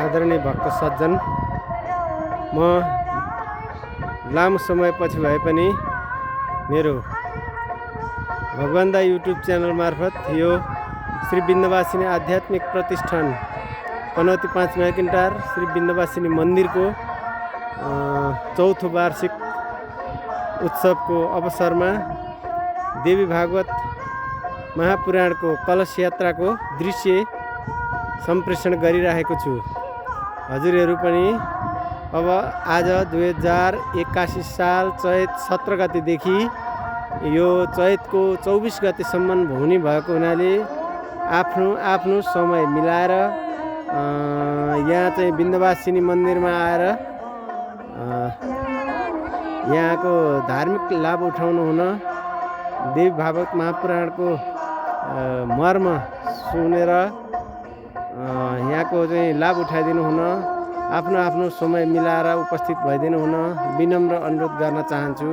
आदरणीय भक्त सज्जन, म लामो समयपछि भए पनि मेरो भगवान्दा युट्युब च्यानल मार्फत यो श्री विन्ध्यवासिनी आध्यात्मिक प्रतिष्ठान पनौती 5 मैकिनटार श्री विन्ध्यवासिनी मन्दिरको चौथो वार्षिक उत्सवको अवसरमा देवी भागवत महापुराणको कलश यात्राको दृश्य सम्प्रेषण गरिरहेको छु। हजुरहरू पनि अब आज 2081 साल चैत 17 गतेदेखि यो चैतको 24 गतेसम्म हुने भएको हुनाले आफ्नो समय मिलाएर यहाँ चाहिँ विन्ध्यवासिनी मन्दिरमा आएर यहाँको धार्मिक लाभ उठाउनु हुन, देवी भागवत महापुराणको मर्म सुनेर यहाँको चाहिँ लाभ उठाइदिनु हुन, आफ्नो समय मिलाएर उपस्थित भइदिनु हुन विनम्र अनुरोध गर्न चाहन्छु।